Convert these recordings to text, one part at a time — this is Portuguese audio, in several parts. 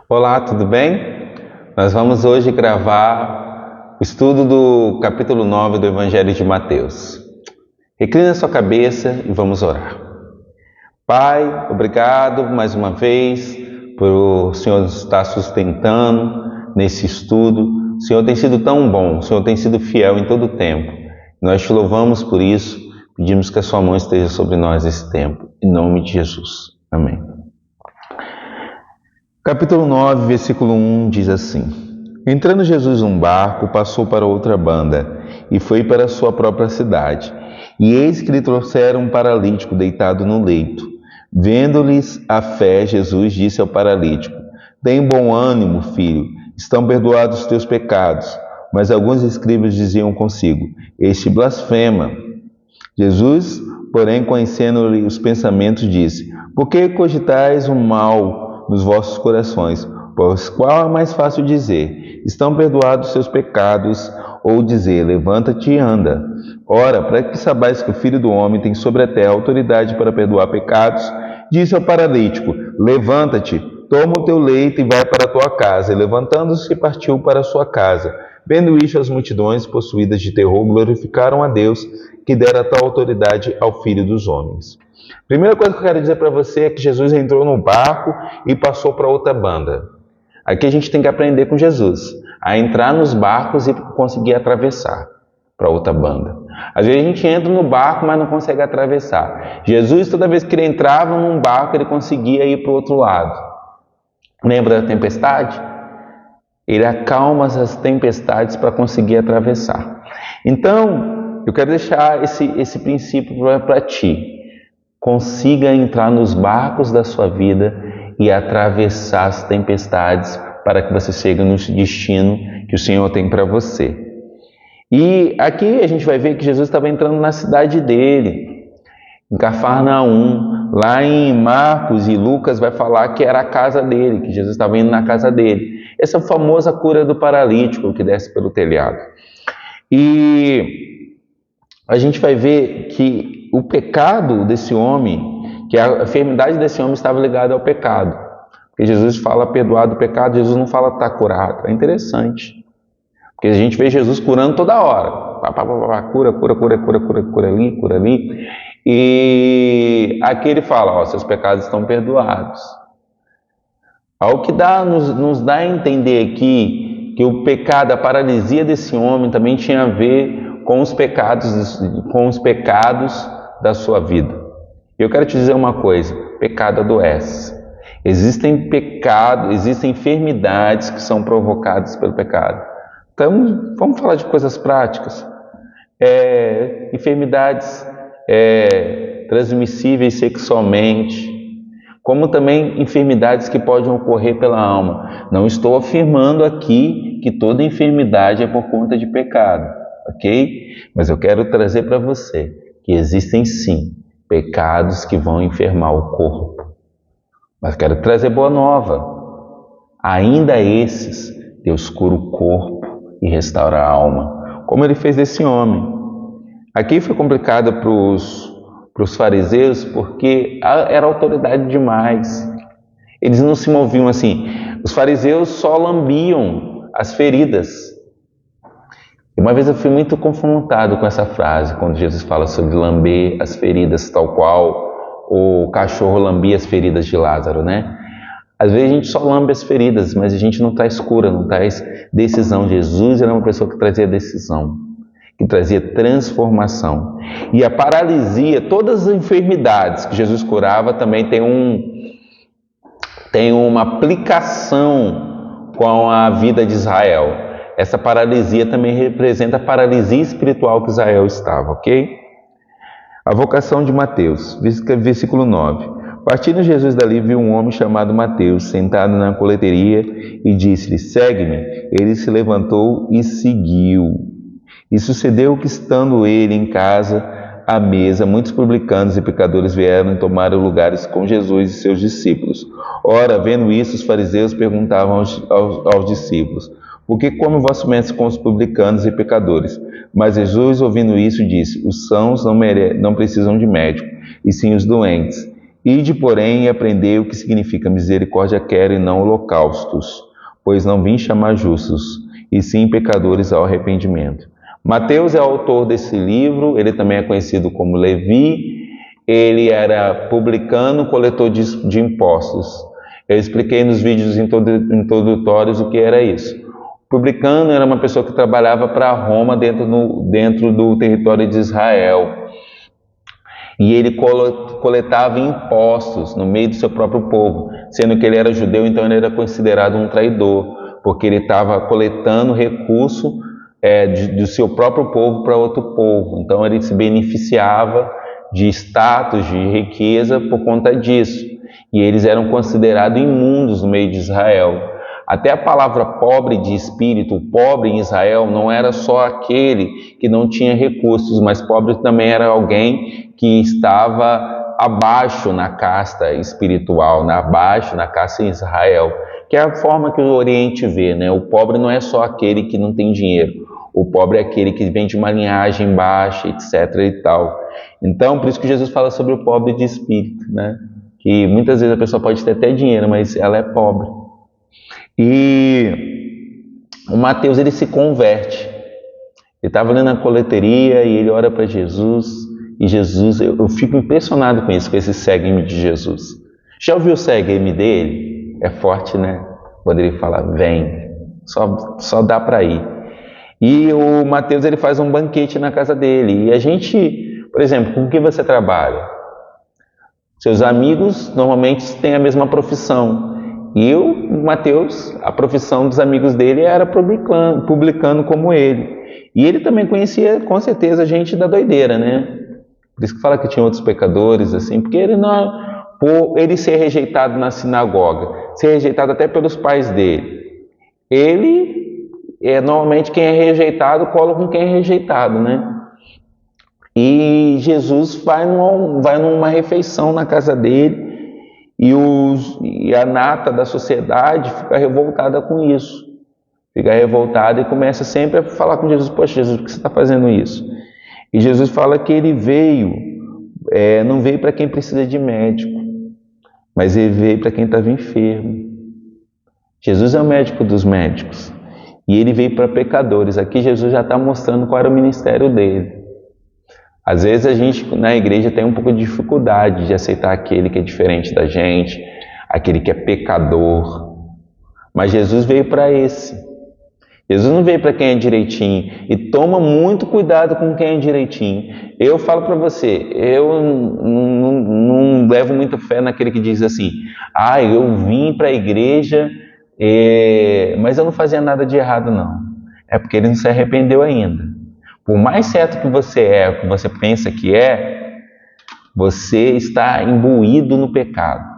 Olá, tudo bem? Nós vamos hoje gravar o estudo do capítulo 9 do Evangelho de Mateus. Reclina sua cabeça e vamos orar. Pai, obrigado mais uma vez por o Senhor estar sustentando nesse estudo. O Senhor tem sido tão bom, o Senhor tem sido fiel em todo o tempo. Nós te louvamos por isso, pedimos que a sua mão esteja sobre nós nesse tempo. Em nome de Jesus. Amém. Capítulo 9, versículo 1 diz assim: Entrando Jesus num barco, passou para outra banda e foi para a sua própria cidade. E eis que lhe trouxeram um paralítico deitado no leito. Vendo-lhes a fé, Jesus disse ao paralítico: Tem bom ânimo, filho, estão perdoados os teus pecados. Mas alguns escribas diziam consigo: Este blasfema. Jesus, porém, conhecendo-lhe os pensamentos, disse: Por que cogitais o mal nos vossos corações? Pois qual é mais fácil dizer: Estão perdoados os seus pecados, ou dizer: Levanta-te e anda? Ora, para que sabais que o Filho do Homem tem sobre a terra autoridade para perdoar pecados, disse ao paralítico: Levanta-te, toma o teu leito e vai para a tua casa. E levantando-se, partiu para a sua casa. Vendo isto, as multidões, possuídas de terror, glorificaram a Deus, que dera tal autoridade ao Filho dos Homens. Primeira coisa que eu quero dizer para você é que Jesus entrou no barco e passou para outra banda. Aqui a gente tem que aprender com Jesus, a entrar nos barcos e conseguir atravessar para outra banda. Às vezes a gente entra no barco, mas não consegue atravessar. Jesus, toda vez que ele entrava num barco, ele conseguia ir para o outro lado. Lembra da tempestade? Ele acalma as tempestades para conseguir atravessar. Então, eu quero deixar esse princípio para ti. Consiga entrar nos barcos da sua vida e atravessar as tempestades para que você chegue no destino que o Senhor tem para você. E aqui a gente vai ver que Jesus estava entrando na cidade dele, em Cafarnaum. Lá em Marcos e Lucas vai falar que era a casa dele, que Jesus estava indo na casa dele. Essa é a famosa cura do paralítico que desce pelo telhado. E a gente vai ver que o pecado desse homem, que a enfermidade desse homem estava ligada ao pecado. Porque Jesus fala perdoado o pecado, Jesus não fala está curado. É interessante. Porque a gente vê Jesus curando toda hora. Cura ali. E aqui ele fala, seus pecados estão perdoados. Ao que nos dá a entender aqui que o pecado, a paralisia desse homem também tinha a ver com os pecados da sua vida. Eu quero te dizer uma coisa: pecado adoece. Existem enfermidades que são provocadas pelo pecado. Então, vamos falar de coisas práticas. Enfermidades transmissíveis sexualmente, como também enfermidades que podem ocorrer pela alma. Não estou afirmando aqui que toda enfermidade é por conta de pecado, ok? Mas eu quero trazer para você que existem sim pecados que vão enfermar o corpo. Mas quero trazer boa nova. Ainda esses, Deus cura o corpo e restaura a alma, como ele fez desse homem. Aqui foi complicado para os fariseus, porque era autoridade demais. Eles não se moviam assim. Os fariseus só lambiam as feridas. E uma vez eu fui muito confrontado com essa frase, quando Jesus fala sobre lamber as feridas, tal qual o cachorro lambia as feridas de Lázaro, né? Às vezes a gente só lambe as feridas, mas a gente não traz cura, não traz decisão. Jesus era uma pessoa que trazia decisão, que trazia transformação. E a paralisia, todas as enfermidades que Jesus curava também tem uma aplicação com a vida de Israel. Essa paralisia também representa a paralisia espiritual que Israel estava, ok? A vocação de Mateus, versículo 9. Partindo Jesus dali, viu um homem chamado Mateus, sentado na coleteria, e disse-lhe: Segue-me. Ele se levantou e seguiu. E sucedeu que, estando ele em casa, à mesa, muitos publicanos e pecadores vieram e tomaram lugares com Jesus e seus discípulos. Ora, vendo isso, os fariseus perguntavam aos discípulos: Por que come o vosso mestre com os publicanos e pecadores? Mas Jesus, ouvindo isso, disse: Os sãos não precisam de médico, e sim os doentes. Ide, porém, e aprendei o que significa misericórdia quero e não holocaustos, pois não vim chamar justos, e sim pecadores ao arrependimento. Mateus é o autor desse livro, ele também é conhecido como Levi, ele era publicano, coletor de impostos. Eu expliquei nos vídeos introdutórios o que era isso. O publicano era uma pessoa que trabalhava para Roma dentro do território de Israel. E ele coletava impostos no meio do seu próprio povo, sendo que ele era judeu, então ele era considerado um traidor, porque ele estava coletando recurso do seu próprio povo para outro povo. Então ele se beneficiava de status, de riqueza por conta disso. E eles eram considerados imundos no meio de Israel. Até a palavra pobre de espírito, pobre em Israel, não era só aquele que não tinha recursos, mas pobre também era alguém que estava abaixo na casta espiritual, abaixo na casta em Israel, que é a forma que o Oriente vê, né? O pobre não é só aquele que não tem dinheiro, o pobre é aquele que vem de uma linhagem baixa, etc. e tal. Então, por isso que Jesus fala sobre o pobre de espírito, né? Que muitas vezes a pessoa pode ter até dinheiro, mas ela é pobre. E o Mateus, ele se converte. Ele estava ali na coleteria e ele ora para Jesus. E Jesus, eu fico impressionado com isso, com esse segue-me de Jesus. Já ouviu o segue-me dele? É forte, né? Quando ele fala, vem, só dá para ir. E o Mateus, ele faz um banquete na casa dele. E a gente, por exemplo, com que você trabalha? Seus amigos normalmente têm a mesma profissão. E o Mateus, a profissão dos amigos dele era publicano como ele. E ele também conhecia, com certeza, gente da doideira, né? Por isso que fala que tinha outros pecadores, assim, porque ele não, por ele ser rejeitado na sinagoga, ser rejeitado até pelos pais dele, ele normalmente quem é rejeitado cola com quem é rejeitado, né? E Jesus vai numa refeição na casa dele e a nata da sociedade fica revoltada com isso. Fica revoltada e começa sempre a falar com Jesus, poxa, Jesus, por que você está fazendo isso? E Jesus fala que ele não veio para quem precisa de médico, mas ele veio para quem estava enfermo. Jesus é o médico dos médicos e ele veio para pecadores. Aqui Jesus já está mostrando qual era o ministério dele. Às vezes a gente na igreja tem um pouco de dificuldade de aceitar aquele que é diferente da gente, aquele que é pecador, mas Jesus veio para esse. Jesus não veio para quem é direitinho, e toma muito cuidado com quem é direitinho. Eu falo para você, eu não levo muita fé naquele que diz assim, eu vim para a igreja, mas eu não fazia nada de errado não. É porque ele não se arrependeu ainda. Por mais certo que você é, o que você pensa que é, você está imbuído no pecado.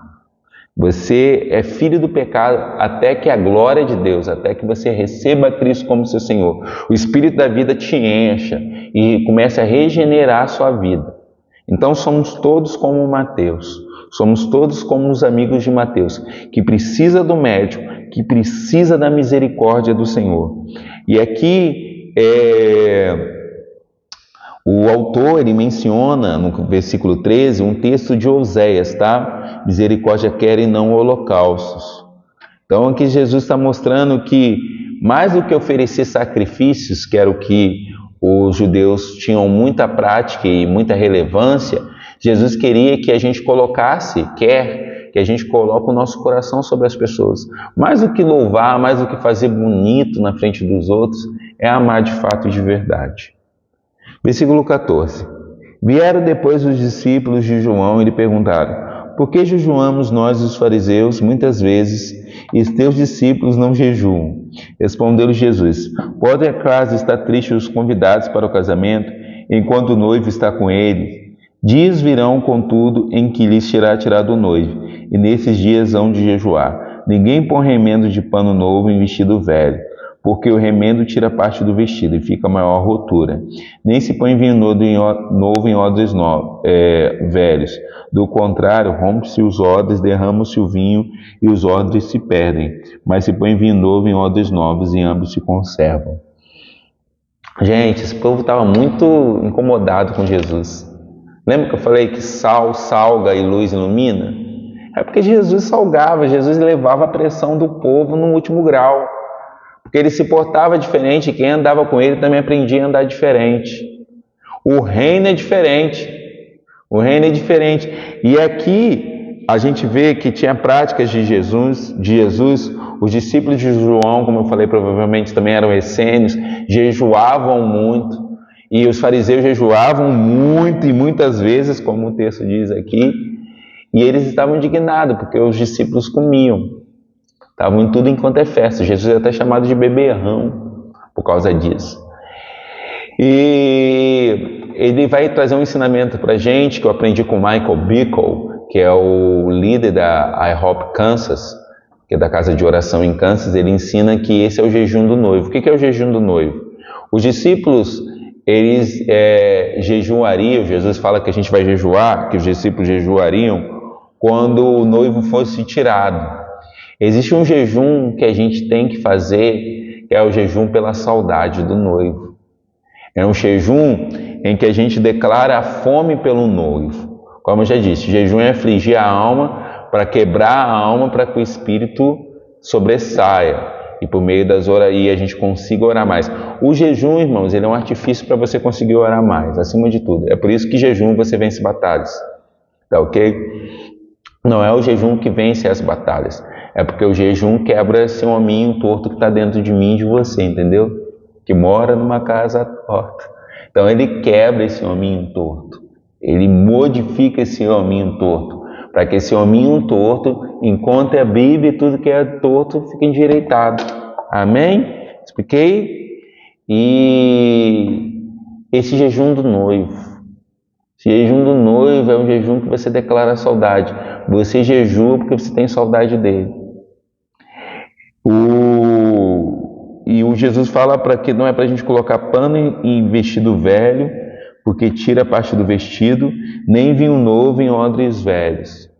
Você é filho do pecado até que a glória de Deus, até que você receba Cristo como seu Senhor. O Espírito da vida te encha e comece a regenerar a sua vida. Então somos todos como Mateus. Somos todos como os amigos de Mateus, que precisa do médico, que precisa da misericórdia do Senhor. E aqui o autor, ele menciona no versículo 13 um texto de Oséias, tá? Misericórdia quero e não holocaustos. Então aqui Jesus está mostrando que mais do que oferecer sacrifícios, que era o que os judeus tinham muita prática e muita relevância, Jesus queria que a gente quer que a gente coloque o nosso coração sobre as pessoas. Mais do que louvar, mais do que fazer bonito na frente dos outros, é amar de fato e de verdade. Versículo 14. Vieram depois os discípulos de João e lhe perguntaram, por que jejuamos nós os fariseus muitas vezes e os teus discípulos não jejuam? Respondeu-lhe Jesus, podem acaso estar tristes os convidados para o casamento, enquanto o noivo está com ele? Dias virão, contudo, em que lhes será tirado o noivo, e nesses dias hão de jejuar. Ninguém põe remendo de pano novo em vestido velho, porque o remendo tira parte do vestido e fica maior rotura. Nem se põe vinho novo em odres velhos. Do contrário, rompe-se os odres, derrama-se o vinho e os odres se perdem. Mas se põe vinho novo em odres novos e ambos se conservam. Gente, esse povo estava muito incomodado com Jesus. Lembra que eu falei que sal salga e luz ilumina? É porque Jesus salgava, Jesus levava a pressão do povo no último grau. Porque ele se portava diferente, quem andava com ele também aprendia a andar diferente. O reino é diferente. O reino é diferente. E aqui a gente vê que tinha práticas de Jesus, os discípulos de João, como eu falei, provavelmente também eram essênios, jejuavam muito. E os fariseus jejuavam muito e muitas vezes, como o texto diz aqui, e eles estavam indignados, porque os discípulos comiam. Estavam em tudo enquanto é festa. Jesus é até chamado de beberrão por causa disso. E ele vai trazer um ensinamento para a gente, que eu aprendi com Michael Bickle, que é o líder da IHOP Kansas, que é da casa de oração em Kansas. Ele ensina que esse é o jejum do noivo. O que é o jejum do noivo? Os discípulos, eles jejuariam, Jesus fala que a gente vai jejuar, que os discípulos jejuariam quando o noivo fosse tirado. Existe um jejum que a gente tem que fazer, que é o jejum pela saudade do noivo. É um jejum em que a gente declara a fome pelo noivo. Como eu já disse, jejum é afligir a alma, para quebrar a alma, para que o espírito sobressaia. E por meio das orações a gente consiga orar mais. O jejum, irmãos, ele é um artifício para você conseguir orar mais, acima de tudo. É por isso que jejum você vence batalhas. Tá ok? Não é o jejum que vence as batalhas. É porque o jejum quebra esse hominho torto que está dentro de mim e de você, entendeu? Que mora numa casa torta. Então ele quebra esse hominho torto. Ele modifica esse hominho torto. Para que esse hominho torto encontre a Bíblia e tudo que é torto fique endireitado. Amém? Expliquei? E esse jejum do noivo. Esse jejum do noivo é um jejum que você declara a saudade. Você jejua porque você tem saudade dele. E o Jesus fala para que não é para a gente colocar pano em vestido velho, porque tira parte do vestido, nem vinho novo em odres velhos.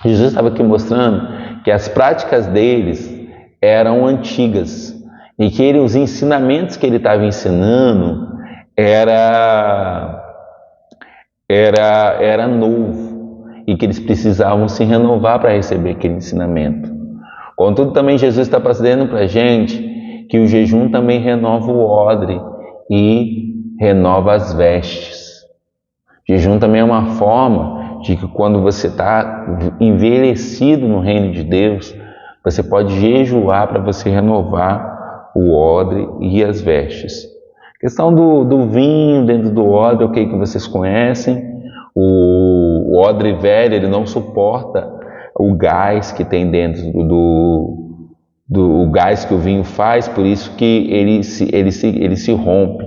Jesus estava aqui mostrando que as práticas deles eram antigas e que os ensinamentos que ele estava ensinando era novo e que eles precisavam se renovar para receber aquele ensinamento. Contudo, também Jesus está trazendo para a gente que o jejum também renova o odre e renova as vestes. O jejum também é uma forma de que quando você está envelhecido no reino de Deus, você pode jejuar para você renovar o odre e as vestes. A questão do vinho dentro do odre, o que vocês conhecem. O odre velho, ele não suporta o gás que tem dentro do gás que o vinho faz, por isso que ele se rompe,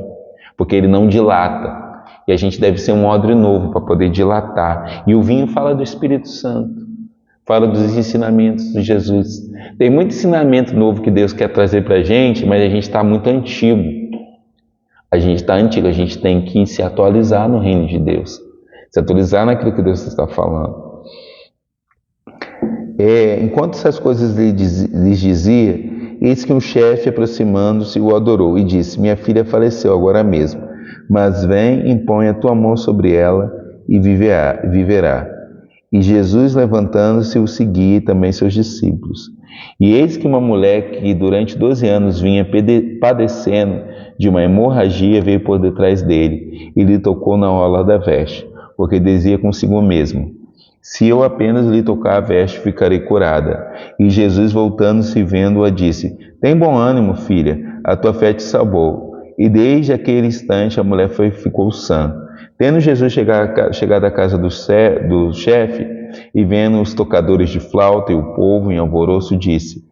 porque ele não dilata. E a gente deve ser um odre novo para poder dilatar. E o vinho fala do Espírito Santo, fala dos ensinamentos de Jesus. Tem muito ensinamento novo que Deus quer trazer para a gente, mas a gente está muito antigo. A gente está antigo, a gente tem que se atualizar no reino de Deus. Se atualizar naquilo que Deus está falando. Enquanto essas coisas lhes dizia, eis que um chefe, aproximando-se, o adorou e disse: minha filha faleceu agora mesmo, mas vem, impõe a tua mão sobre ela e viverá. E Jesus, levantando-se, o seguia e também seus discípulos. E eis que uma mulher que durante 12 anos vinha padecendo de uma hemorragia veio por detrás dele e lhe tocou na orla da veste, porque dizia consigo mesmo: se eu apenas lhe tocar a veste, ficarei curada. E Jesus, voltando-se e vendo-a, disse: tem bom ânimo, filha, a tua fé te salvou. E desde aquele instante a mulher ficou sã. Tendo Jesus chegado à casa do chefe, e vendo os tocadores de flauta e o povo em alvoroço, disse: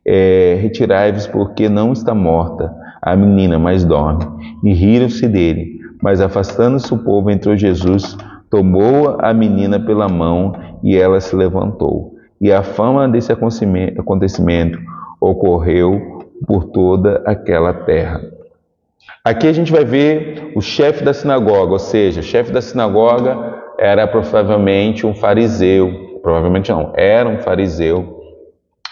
retirai-vos, porque não está morta a menina, mas dorme. E riram-se dele. Mas afastando-se o povo, entrou Jesus, tomou a menina pela mão e ela se levantou. E a fama desse acontecimento ocorreu por toda aquela terra. Aqui a gente vai ver o chefe da sinagoga, ou seja, o chefe da sinagoga era provavelmente um fariseu. Provavelmente não, era um fariseu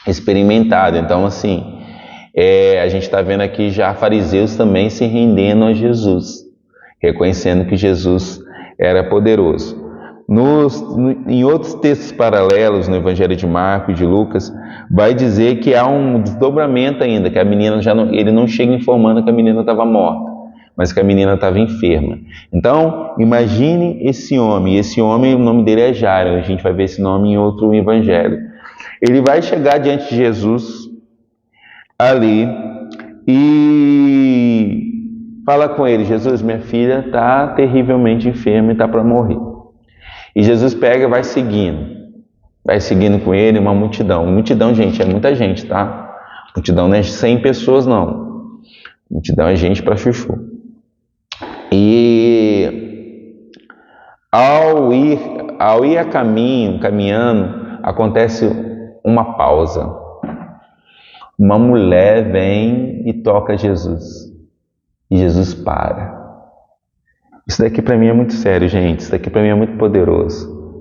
experimentado. Então, assim, a gente está vendo aqui já fariseus também se rendendo a Jesus, reconhecendo que Jesus era poderoso. Em outros textos paralelos, no Evangelho de Marcos e de Lucas, vai dizer que há um desdobramento ainda, que a menina ele não chega informando que a menina estava morta, mas que a menina estava enferma. Então, imagine esse homem, o nome dele é Jairo, a gente vai ver esse nome em outro evangelho. Ele vai chegar diante de Jesus ali e fala com ele: Jesus, minha filha está terrivelmente enferma e está para morrer. E Jesus pega e vai seguindo com ele uma multidão. Multidão, gente, é muita gente, tá? Multidão não é 100 pessoas, não. Multidão é gente para chuchu. E ao ir a caminhando, acontece uma pausa. Uma mulher vem e toca Jesus. E Jesus para. Isso daqui para mim é muito sério, gente. Isso daqui para mim é muito poderoso.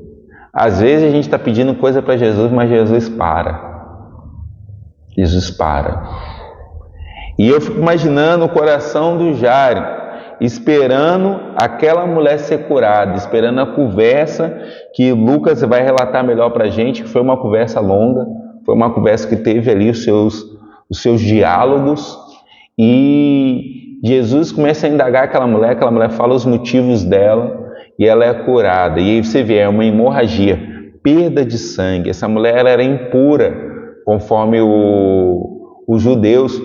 Às vezes a gente está pedindo coisa para Jesus, mas Jesus para. Jesus para. E eu fico imaginando o coração do Jairo, esperando aquela mulher ser curada, esperando a conversa que Lucas vai relatar melhor para a gente, que foi uma conversa longa, foi uma conversa que teve ali os seus diálogos, e Jesus começa a indagar aquela mulher fala os motivos dela, e ela é curada. E aí você vê, é uma hemorragia, perda de sangue. Essa mulher ela era impura, conforme os judeus,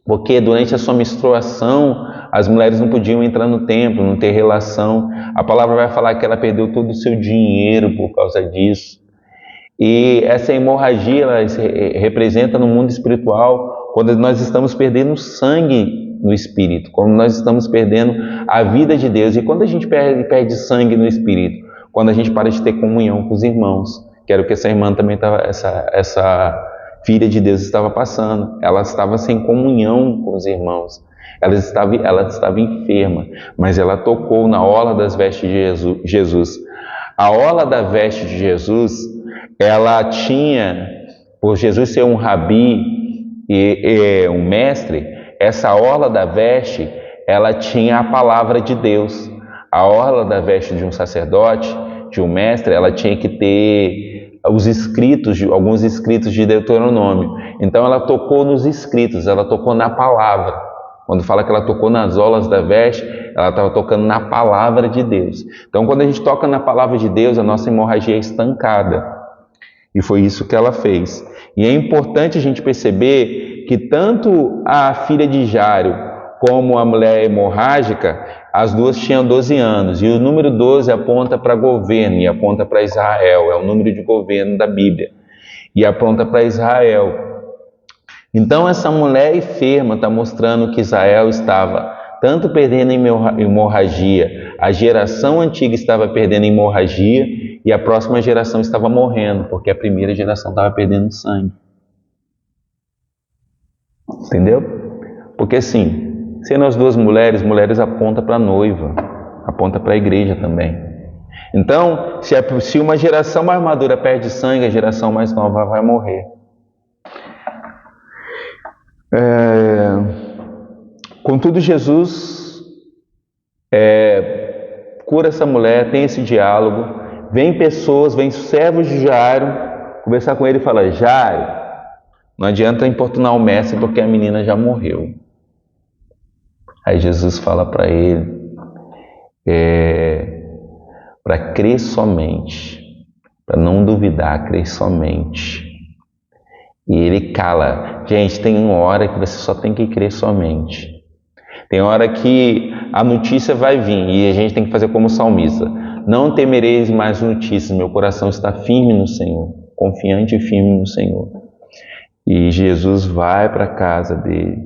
porque durante a sua menstruação, as mulheres não podiam entrar no templo, não ter relação. A palavra vai falar que ela perdeu todo o seu dinheiro por causa disso. E essa hemorragia ela se representa no mundo espiritual quando nós estamos perdendo sangue no espírito, quando nós estamos perdendo a vida de Deus. E quando a gente perde sangue no espírito? Quando a gente para de ter comunhão com os irmãos, que era o que essa irmã também estava, essa filha de Deus estava passando. Ela estava sem comunhão com os irmãos, ela estava enferma, mas ela tocou na orla das vestes de Jesus. A orla da veste de Jesus, ela tinha, por Jesus ser um rabi e um mestre, essa orla da veste, ela tinha a palavra de Deus. A orla da veste de um sacerdote, de um mestre, ela tinha que ter alguns escritos de Deuteronômio. Então ela tocou nos escritos, ela tocou na palavra. Quando fala que ela tocou nas orlas da veste, ela estava tocando na palavra de Deus. Então quando a gente toca na palavra de Deus, a nossa hemorragia é estancada. E foi isso que ela fez. E é importante a gente perceber que tanto a filha de Jairo como a mulher hemorrágica, as duas tinham 12 anos. E o número 12 aponta para governo e aponta para Israel. É o número de governo da Bíblia. E aponta para Israel. Então essa mulher enferma está mostrando que Israel estava tanto perdendo hemorragia, a geração antiga estava perdendo hemorragia e a próxima geração estava morrendo, porque a primeira geração estava perdendo sangue. Entendeu? Porque assim, sendo as duas mulheres apontam para a noiva, aponta para a igreja também. Então, se uma geração mais madura perde sangue, a geração mais nova vai morrer. Contudo, Jesus cura essa mulher, tem esse diálogo, vem servos de Jairo, conversar com ele e fala: Jairo, não adianta importunar o mestre porque a menina já morreu. Aí Jesus fala para ele, para crer somente, para não duvidar, crer somente. E ele cala. Gente, tem uma hora que você só tem que crer somente. Tem hora que a notícia vai vir e a gente tem que fazer como salmista: não temereis mais notícias, meu coração está firme no Senhor, confiante e firme no Senhor. E Jesus vai para a casa dele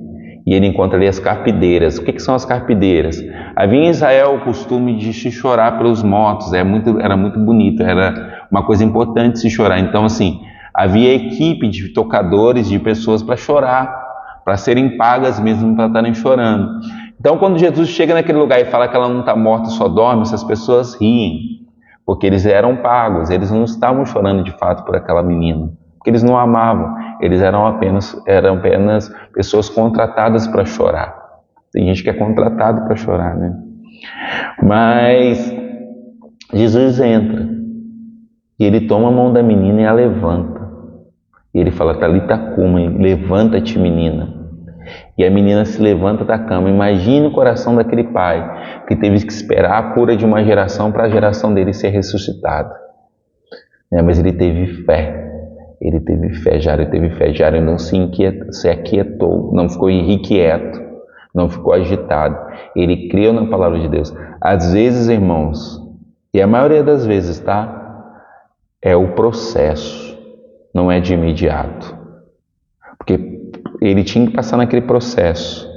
e ele encontra ali as carpideiras. O que são as carpideiras? Havia em Israel o costume de se chorar pelos mortos, era muito bonito, era uma coisa importante se chorar. Então assim, havia equipe de tocadores, de pessoas para chorar, para serem pagas mesmo para estarem chorando. Então quando Jesus chega naquele lugar e fala que ela não está morta, só dorme, essas pessoas riem, porque eles eram pagos, eles não estavam chorando de fato por aquela menina, porque eles não amavam, eles eram apenas pessoas contratadas para chorar. Tem gente que é contratado para chorar, né? Mas Jesus entra e ele toma a mão da menina e a levanta. E ele fala: Talita cumi, levanta-te, menina. E a menina se levanta da cama. Imagine o coração daquele pai que teve que esperar a cura de uma geração para a geração dele ser ressuscitada. Mas ele teve fé. Ele teve fé. Jairo teve fé. Jairo não se aquietou, não ficou irrequieto, não ficou agitado. Ele creu na palavra de Deus. Às vezes, irmãos, e a maioria das vezes, tá? É o processo, não é de imediato. Porque ele tinha que passar naquele processo.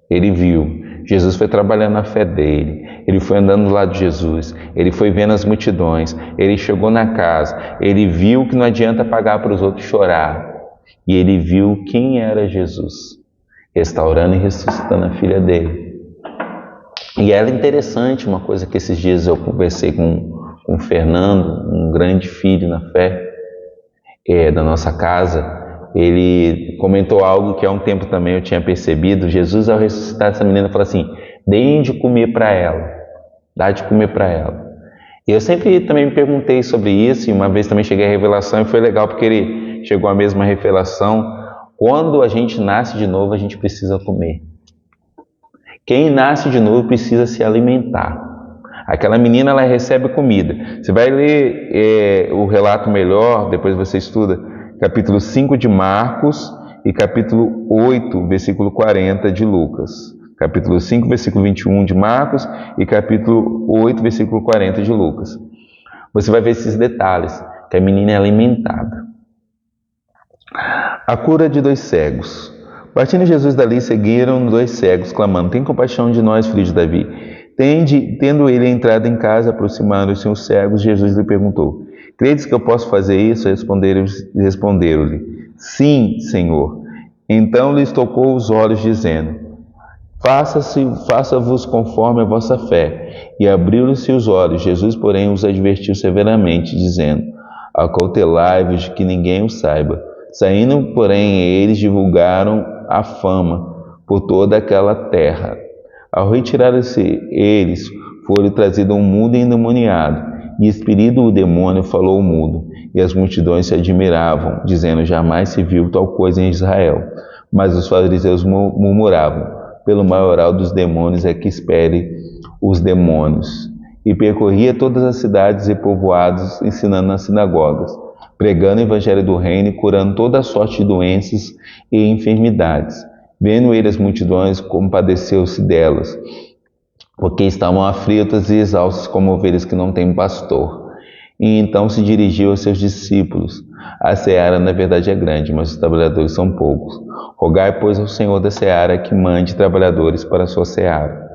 Ele viu. Jesus foi trabalhando na fé dele. Ele foi andando do lado de Jesus. Ele foi vendo as multidões. Ele chegou na casa. Ele viu que não adianta pagar para os outros chorar. E ele viu quem era Jesus, restaurando e ressuscitando a filha dele. E era interessante uma coisa que esses dias eu conversei com o Fernando, um grande filho na fé da nossa casa. Ele comentou algo que há um tempo também eu tinha percebido. Jesus, ao ressuscitar essa menina, falou assim: deem de comer para ela, dá de comer para ela. E eu sempre também me perguntei sobre isso, e uma vez também cheguei à revelação, e foi legal porque ele chegou à mesma revelação. Quando a gente nasce de novo, a gente precisa comer. Quem nasce de novo precisa se alimentar. Aquela menina, ela recebe comida. Você vai ler o relato melhor, depois você estuda capítulo 5 de Marcos e capítulo 8, versículo 40 de Lucas. Capítulo 5, versículo 21 de Marcos e capítulo 8, versículo 40 de Lucas. Você vai ver esses detalhes, que a menina é alimentada. A cura de 2 cegos. Partindo Jesus dali, seguiram 2 cegos, clamando: tem compaixão de nós, filho de Davi. Tendo ele entrado em casa, aproximando-se os cegos, Jesus lhe perguntou: credes que eu posso fazer isso? Responderam-lhe: sim, Senhor. Então lhes tocou os olhos, dizendo: faça-vos conforme a vossa fé. E abriu-lhes os olhos. Jesus, porém, os advertiu severamente, dizendo: acautelai-vos de que ninguém o saiba. Saindo, porém, eles divulgaram a fama por toda aquela terra. Ao retirarem-se eles, foram trazidos um mudo endemoniado, e expelido o demônio, falou o mudo, e as multidões se admiravam, dizendo: jamais se viu tal coisa em Israel. Mas os fariseus murmuravam: pelo maioral dos demônios é que espere os demônios. E percorria todas as cidades e povoados, ensinando nas sinagogas, pregando o evangelho do reino e curando toda a sorte de doenças e enfermidades. Vendo ele as multidões, compadeceu-se delas, porque estavam aflitas e exaustas como ovelhas que não têm pastor. E então se dirigiu aos seus discípulos: a seara na verdade é grande, mas os trabalhadores são poucos. Rogai, pois, ao Senhor da seara que mande trabalhadores para a sua seara.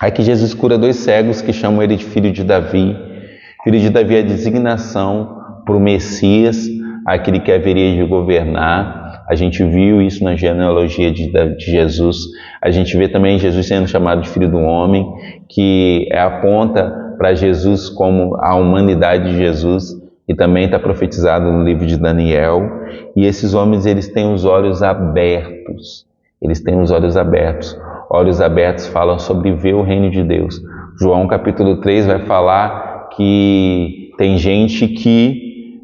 Aqui Jesus cura 2 cegos que chamam ele de filho de Davi. Filho de Davi é a designação para o Messias, aquele que haveria de governar. A gente viu isso na genealogia de Jesus. A gente vê também Jesus sendo chamado de Filho do Homem, que aponta para Jesus como a humanidade de Jesus, e também está profetizado no livro de Daniel. E esses homens, eles têm os olhos abertos. Eles têm os olhos abertos. Olhos abertos falam sobre ver o reino de Deus. João capítulo 3 vai falar que tem gente que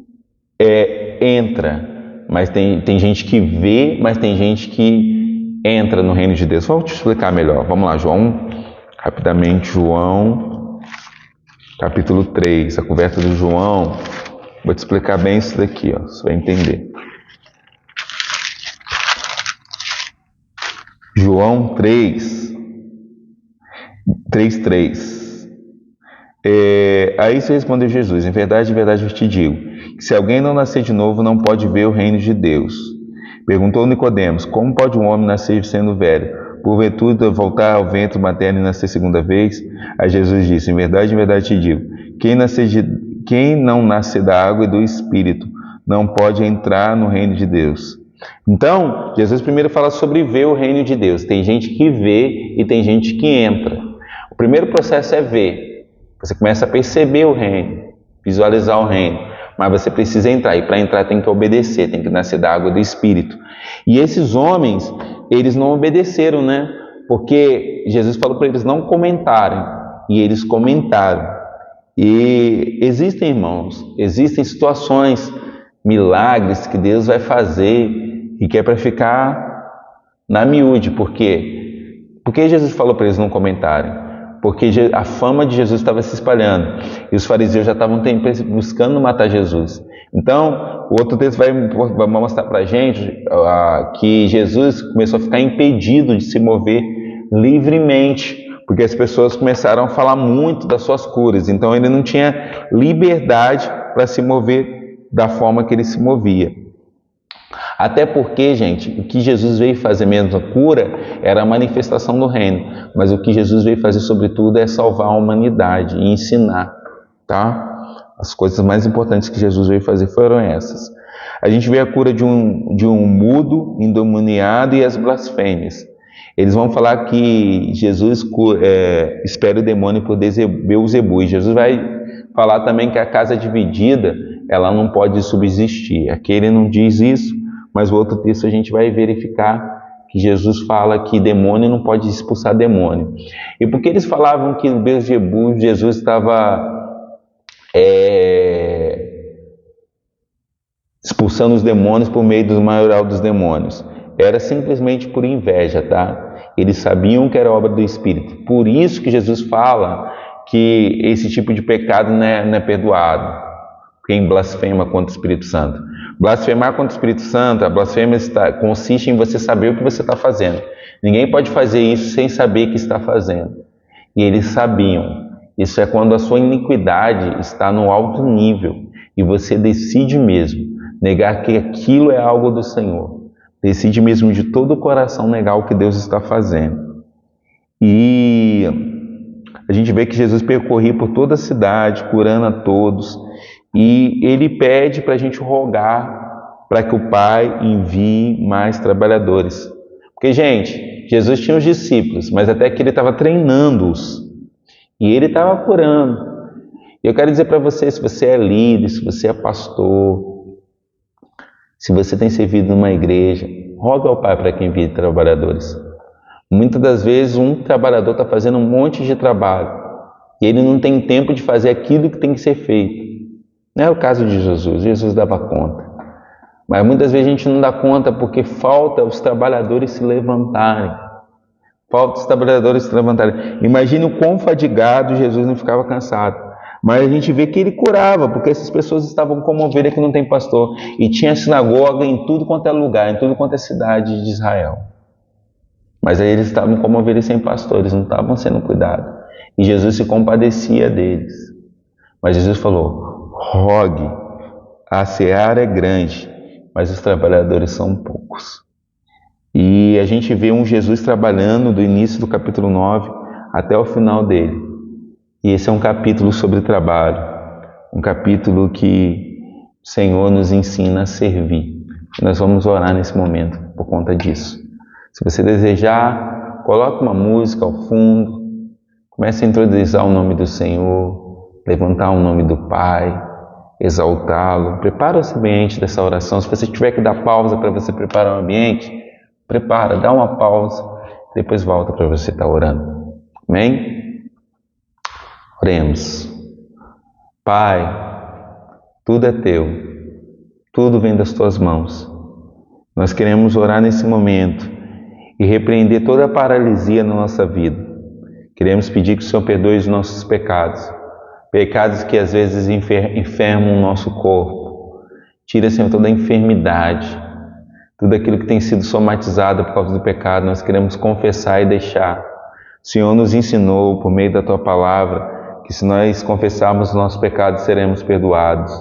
entra, mas tem gente que vê, mas tem gente que entra no reino de Deus. Vou te explicar melhor. Vamos lá, João, rapidamente, João, capítulo 3, a conversa do João. Vou te explicar bem isso daqui, ó, você vai entender. João 3:3. Aí se respondeu Jesus: em verdade vos te digo, que se alguém não nascer de novo, não pode ver o reino de Deus. Perguntou Nicodemos: como pode um homem nascer sendo velho? Porventura voltar ao ventre materno e nascer segunda vez? Aí Jesus disse: em verdade te digo, quem não nascer da água e do Espírito não pode entrar no reino de Deus. Então, Jesus primeiro fala sobre ver o reino de Deus. Tem gente que vê e tem gente que entra. O primeiro processo é ver. Você começa a perceber o reino, visualizar o reino, mas você precisa entrar, e para entrar tem que obedecer, tem que nascer da água e do Espírito. E esses homens, eles não obedeceram, Porque Jesus falou para eles não comentarem, e eles comentaram. E existem, irmãos, existem situações, milagres que Deus vai fazer e que é para ficar na miúde. Por quê? Porque Jesus falou para eles não comentarem. Porque a fama de Jesus estava se espalhando e os fariseus já estavam buscando matar Jesus. Então, o outro texto vai mostrar para a gente que Jesus começou a ficar impedido de se mover livremente, porque as pessoas começaram a falar muito das suas curas. Então, ele não tinha liberdade para se mover da forma que ele se movia. Até porque, gente, o que Jesus veio fazer mesmo, a cura, era a manifestação do reino. Mas o que Jesus veio fazer, sobretudo, é salvar a humanidade e ensinar, tá? As coisas mais importantes que Jesus veio fazer foram essas. A gente vê a cura de um mudo, endemoniado e as blasfêmias. Eles vão falar que Jesus espera o demônio por Beelzebul. Jesus vai falar também que a casa dividida, ela não pode subsistir. Aqui ele não diz isso, mas o outro texto a gente vai verificar que Jesus fala que demônio não pode expulsar demônio. E porque eles falavam que no Beelzebul Jesus estava expulsando os demônios por meio do maioral dos demônios? Era simplesmente por inveja, tá? Eles sabiam que era obra do Espírito. Por isso que Jesus fala que esse tipo de pecado não é perdoado. Quem blasfema contra o Espírito Santo. Blasfemar contra o Espírito Santo, a blasfêmia consiste em você saber o que você está fazendo. Ninguém pode fazer isso sem saber que está fazendo. E eles sabiam. Isso é quando a sua iniquidade está no alto nível e você decide mesmo negar que aquilo é algo do Senhor. Decide mesmo de todo o coração negar o que Deus está fazendo. E a gente vê que Jesus percorria por toda a cidade, curando a todos. E ele pede para a gente rogar para que o Pai envie mais trabalhadores. Porque, gente, Jesus tinha os discípulos, mas até que ele estava treinando-os. E ele estava curando. E eu quero dizer para você, se você é líder, se você é pastor, se você tem servido numa igreja, roga ao Pai para que envie trabalhadores. Muitas das vezes um trabalhador está fazendo um monte de trabalho e ele não tem tempo de fazer aquilo que tem que ser feito. Não é o caso de Jesus, Jesus dava conta. Mas muitas vezes a gente não dá conta porque falta os trabalhadores se levantarem. Falta os trabalhadores se levantarem. Imagine o quão fadigado Jesus não ficava cansado. Mas a gente vê que ele curava, porque essas pessoas estavam como ovelha que não tem pastor. E tinha sinagoga em tudo quanto é lugar, em tudo quanto é cidade de Israel. Mas aí eles estavam como ovelhas sem pastor, eles não estavam sendo cuidados. E Jesus se compadecia deles. Mas Jesus falou, rogue, a seara é grande, mas os trabalhadores são poucos. E a gente vê um Jesus trabalhando do início do capítulo 9 até o final dele. E esse é um capítulo sobre trabalho, um capítulo que o Senhor nos ensina a servir. E nós vamos orar nesse momento por conta disso. Se você desejar, coloque uma música ao fundo, comece a introduzir o nome do Senhor, levantar o nome do Pai, exaltá-lo. Prepara o ambiente dessa oração. Se você tiver que dar pausa para você preparar o ambiente, prepara, dá uma pausa, depois volta para você estar orando. Amém? Oremos. Pai, tudo é teu, tudo vem das tuas mãos. Nós queremos orar nesse momento e repreender toda a paralisia na nossa vida. Queremos pedir que o Senhor perdoe os nossos pecados, pecados que às vezes enfermam o nosso corpo. Tira, Senhor, toda a enfermidade, tudo aquilo que tem sido somatizado por causa do pecado. Nós queremos confessar e deixar. O Senhor nos ensinou, por meio da tua palavra, que se nós confessarmos os nossos pecados, seremos perdoados.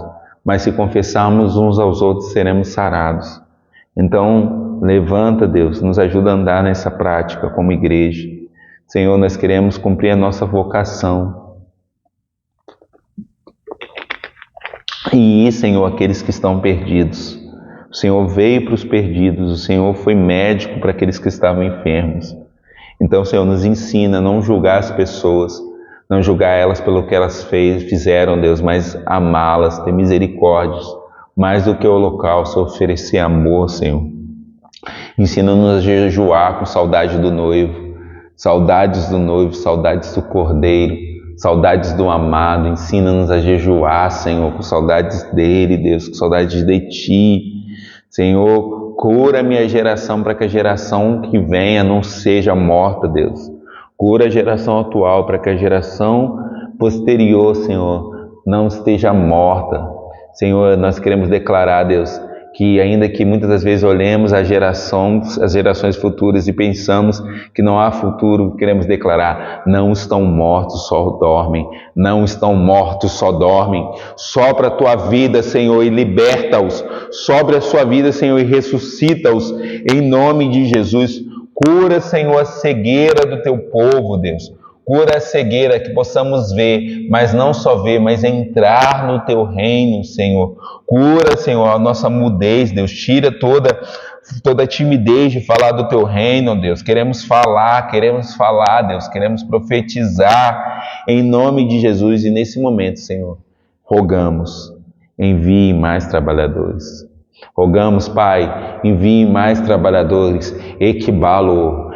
Mas se confessarmos uns aos outros, seremos sarados. Então, levanta, Deus, nos ajuda a andar nessa prática como igreja. Senhor, nós queremos cumprir a nossa vocação. E ir, Senhor, aqueles que estão perdidos. O Senhor veio para os perdidos, o Senhor foi médico para aqueles que estavam enfermos. Então, Senhor, nos ensina a não julgar as pessoas, não julgar elas pelo que elas fizeram, Deus, mas amá-las, ter misericórdia, mais do que o holocausto, oferecer amor, Senhor. Ensina-nos a jejuar com saudade do noivo, saudades do noivo, saudades do cordeiro, saudades do amado, ensina-nos a jejuar, Senhor, com saudades dele, Deus, com saudades de Ti. Senhor, cura a minha geração para que a geração que venha não seja morta, Deus. Cura a geração atual para que a geração posterior, Senhor, não esteja morta. Senhor, nós queremos declarar, Deus, que ainda que muitas das vezes olhemos as gerações futuras e pensamos que não há futuro, queremos declarar, não estão mortos, só dormem. Não estão mortos, só dormem. Sopra a tua vida, Senhor, e liberta-os. Sopra a sua vida, Senhor, e ressuscita-os. Em nome de Jesus, cura, Senhor, a cegueira do teu povo, Deus. Cura a cegueira, que possamos ver, mas não só ver, mas entrar no teu reino, Senhor. Cura, Senhor, a nossa mudez, Deus. Tira toda a timidez de falar do teu reino, Deus. Queremos falar, Deus. Queremos profetizar em nome de Jesus. E nesse momento, Senhor, rogamos, envie mais trabalhadores. Rogamos, Pai, envie mais trabalhadores. Equibalo.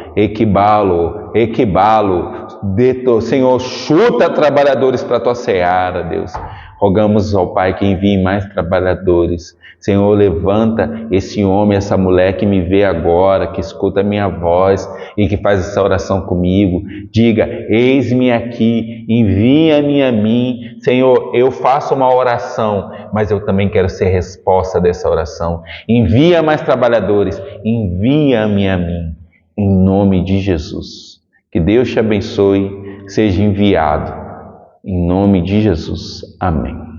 Senhor, chuta trabalhadores para a tua seara, Deus. Rogamos ao Pai que envie mais trabalhadores. Senhor, levanta esse homem, essa mulher que me vê agora, que escuta a minha voz e que faz essa oração comigo. Diga, eis-me aqui, envia-me a mim. Senhor, eu faço uma oração, mas eu também quero ser resposta dessa oração. Envia mais trabalhadores, envia-me a mim. Em nome de Jesus. Que Deus te abençoe, seja enviado. Em nome de Jesus. Amém.